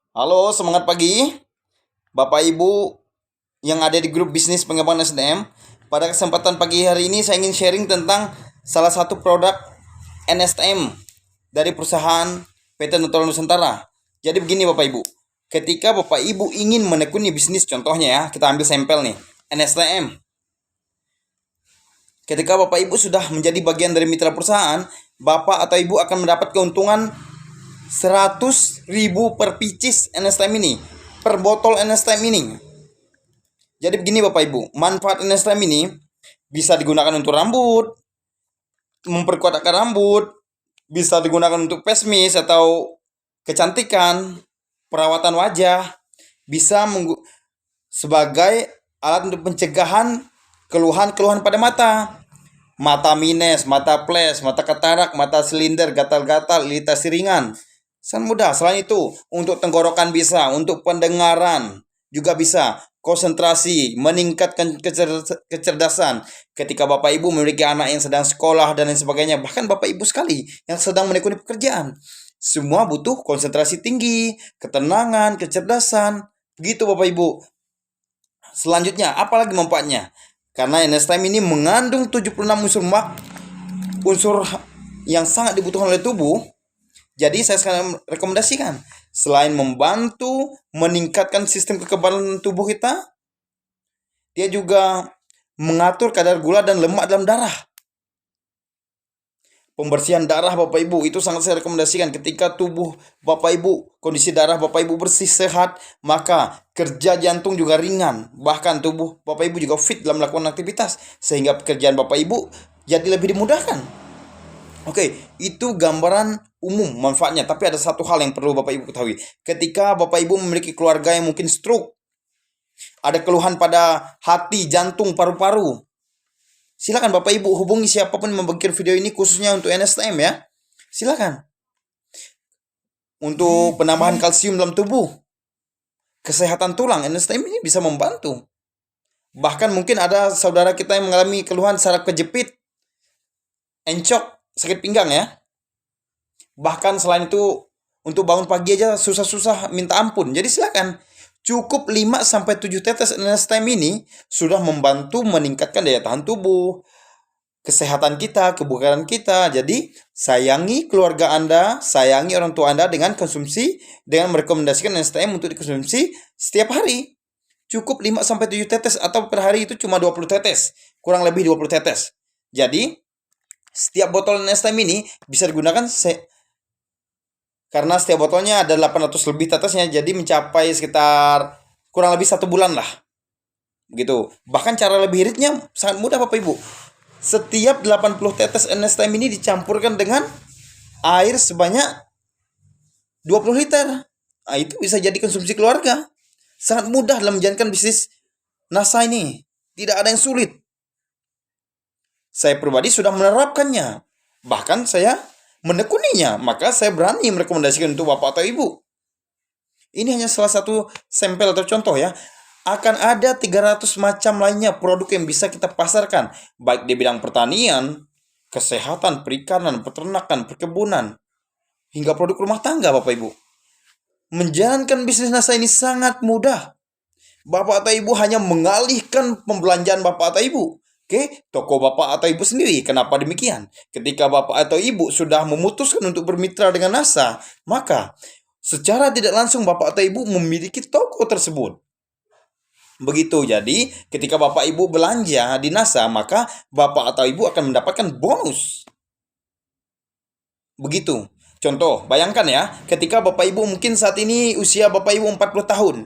Halo, semangat pagi Bapak Ibu yang ada di grup bisnis pengembangan SDM. Pada kesempatan pagi hari ini saya ingin sharing tentang salah satu produk NSTM dari perusahaan PT Nutrol Nusantara. Jadi begini Bapak Ibu, ketika Bapak Ibu ingin menekuni bisnis, contohnya ya, kita ambil sampel nih, NSTM. Ketika Bapak Ibu sudah menjadi bagian dari mitra perusahaan, Bapak atau Ibu akan mendapat keuntungan 100.000 per pieces NSTM ini, per botol NSTM ini. Jadi begini Bapak Ibu, manfaat NSTM ini bisa digunakan untuk rambut, memperkuat akar rambut, bisa digunakan untuk face mist atau kecantikan, perawatan wajah, bisa sebagai alat untuk pencegahan keluhan-keluhan pada mata. Mata minus, mata flash, mata katarak, mata silinder, gatal-gatal, iritasi ringan. Sangat mudah. Selain itu, untuk tenggorokan bisa, untuk pendengaran juga bisa, konsentrasi, meningkatkan kecerdasan. Ketika Bapak Ibu memiliki anak yang sedang sekolah dan lain sebagainya, bahkan Bapak Ibu sekali yang sedang menekuni pekerjaan, semua butuh konsentrasi tinggi, ketenangan, kecerdasan. Begitu Bapak Ibu. Selanjutnya, apalagi manfaatnya? Karena NSTM ini mengandung 76 unsur yang sangat dibutuhkan oleh tubuh. Jadi saya sekarang rekomendasikan, selain membantu meningkatkan sistem kekebalan tubuh kita, dia juga mengatur kadar gula dan lemak dalam darah. Pembersihan darah Bapak Ibu itu sangat saya rekomendasikan. Ketika tubuh Bapak Ibu, kondisi darah Bapak Ibu bersih sehat, maka kerja jantung juga ringan. Bahkan tubuh Bapak Ibu juga fit dalam melakukan aktivitas, sehingga pekerjaan Bapak Ibu jadi lebih dimudahkan. Oke, itu gambaran umum manfaatnya. Tapi ada satu hal yang perlu Bapak Ibu ketahui. Ketika Bapak Ibu memiliki keluarga yang mungkin stroke, ada keluhan pada hati, jantung, paru-paru, silakan Bapak Ibu hubungi siapapun yang membagikan video ini khususnya untuk NSTM ya. Silakan. Untuk penambahan kalsium dalam tubuh, kesehatan tulang, NSTM ini bisa membantu. Bahkan mungkin ada saudara kita yang mengalami keluhan saraf kejepit, encok, sakit pinggang ya. Bahkan selain itu untuk bangun pagi aja susah-susah minta ampun. Jadi silakan. Cukup 5-7 tetes NSTM ini sudah membantu meningkatkan daya tahan tubuh, kesehatan kita, kebugaran kita. Jadi sayangi keluarga Anda, sayangi orang tua Anda dengan konsumsi, dengan merekomendasikan NSTM untuk dikonsumsi setiap hari. Cukup 5-7 tetes atau per hari itu cuma 20 tetes, kurang lebih 20 tetes. Jadi setiap botol NSTM ini bisa digunakan karena setiap botolnya ada 800 lebih tetesnya, jadi mencapai sekitar kurang lebih 1 bulan lah. Begitu. Bahkan cara lebih iritnya sangat mudah Bapak Ibu. Setiap 80 tetes NSTM ini dicampurkan dengan air sebanyak 20 liter. Nah, itu bisa jadi konsumsi keluarga. Sangat mudah dalam menjalankan bisnis NASA ini. Tidak ada yang sulit. Saya pribadi sudah menerapkannya. Bahkan saya menekuninya, maka saya berani merekomendasikan untuk Bapak atau Ibu. Ini hanya salah satu sampel atau contoh ya. Akan ada 300 macam lainnya produk yang bisa kita pasarkan, baik di bidang pertanian, kesehatan, perikanan, peternakan, perkebunan, hingga produk rumah tangga Bapak Ibu. Menjalankan bisnis NASA ini sangat mudah. Bapak atau Ibu hanya mengalihkan pembelanjaan Bapak atau Ibu ke toko Bapak atau Ibu sendiri. Kenapa demikian? Ketika Bapak atau Ibu sudah memutuskan untuk bermitra dengan NASA, maka secara tidak langsung Bapak atau Ibu memiliki toko tersebut. Begitu, jadi ketika Bapak Ibu belanja di NASA, maka Bapak atau Ibu akan mendapatkan bonus. Begitu. Contoh, bayangkan ya, ketika Bapak Ibu mungkin saat ini usia Bapak Ibu 40 tahun.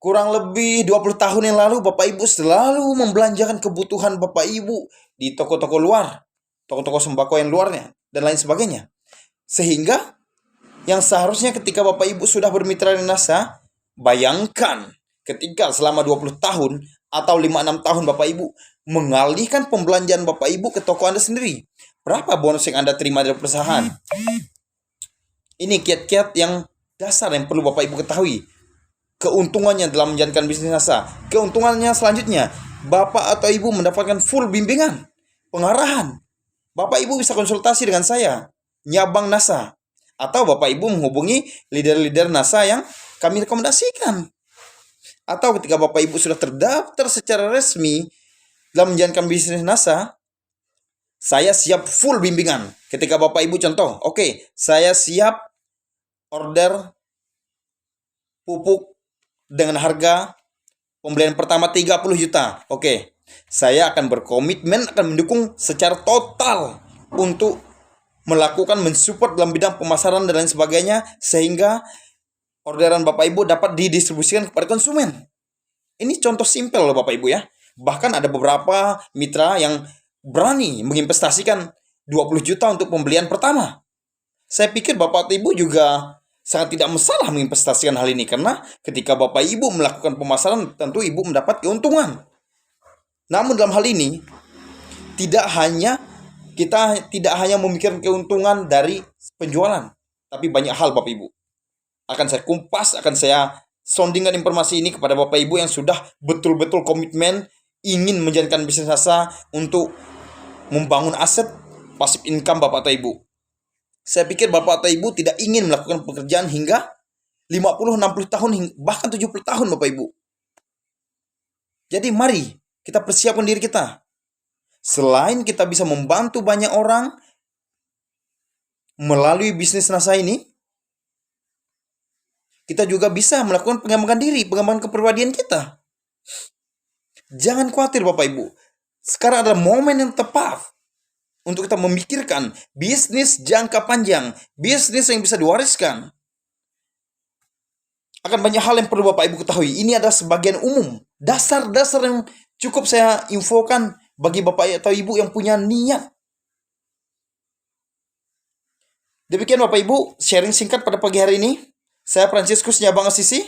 Kurang lebih 20 tahun yang lalu Bapak Ibu selalu membelanjakan kebutuhan Bapak Ibu di toko-toko luar, toko-toko sembako yang luarnya, dan lain sebagainya. Sehingga yang seharusnya ketika Bapak Ibu sudah bermitra dengan NASA, bayangkan ketika selama 20 tahun atau 5-6 tahun Bapak Ibu mengalihkan pembelanjaan Bapak Ibu ke toko Anda sendiri. Berapa bonus yang Anda terima dari perusahaan? Ini kiat-kiat yang dasar yang perlu Bapak Ibu ketahui. Keuntungannya dalam menjalankan bisnis NASA. Keuntungannya selanjutnya, Bapak atau Ibu mendapatkan full bimbingan, pengarahan. Bapak Ibu bisa konsultasi dengan saya, Nyabang NASA. Atau Bapak Ibu menghubungi leader-leader NASA yang kami rekomendasikan. Atau ketika Bapak Ibu sudah terdaftar secara resmi dalam menjalankan bisnis NASA, saya siap full bimbingan. Ketika Bapak Ibu contoh, oke, saya siap order pupuk dengan harga pembelian pertama 30 juta. Oke, saya akan berkomitmen akan mendukung secara total untuk melakukan mensupport dalam bidang pemasaran dan lain sebagainya sehingga orderan Bapak Ibu dapat didistribusikan kepada konsumen. Ini contoh simpel loh Bapak Ibu ya. Bahkan ada beberapa mitra yang berani menginvestasikan 20 juta untuk pembelian pertama. Saya pikir Bapak Ibu juga sangat tidak masalah menginvestasikan hal ini karena ketika Bapak Ibu melakukan pemasaran tentu Ibu mendapat keuntungan. Namun dalam hal ini kita tidak hanya memikirkan keuntungan dari penjualan, tapi banyak hal Bapak Ibu. Akan saya kumpas, akan saya soundingkan informasi ini kepada Bapak Ibu yang sudah betul-betul komitmen ingin menjalankan bisnis NASA untuk membangun aset pasif income Bapak atau Ibu. Saya pikir Bapak atau Ibu tidak ingin melakukan pekerjaan hingga 50, 60 tahun, bahkan 70 tahun Bapak Ibu. Jadi mari kita persiapkan diri kita. Selain kita bisa membantu banyak orang melalui bisnis NASA ini, kita juga bisa melakukan pengembangan diri, pengembangan kepribadian kita. Jangan khawatir Bapak Ibu. Sekarang adalah momen yang tepat untuk kita memikirkan bisnis jangka panjang, bisnis yang bisa diwariskan. Akan banyak hal yang perlu Bapak Ibu ketahui. Ini adalah sebagian umum, dasar-dasar yang cukup saya infokan bagi Bapak atau Ibu yang punya niat. Demikian Bapak Ibu, sharing singkat pada pagi hari ini. Saya Franciscus Nyabang Asisi,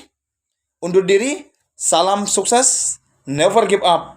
undur diri, salam sukses, never give up.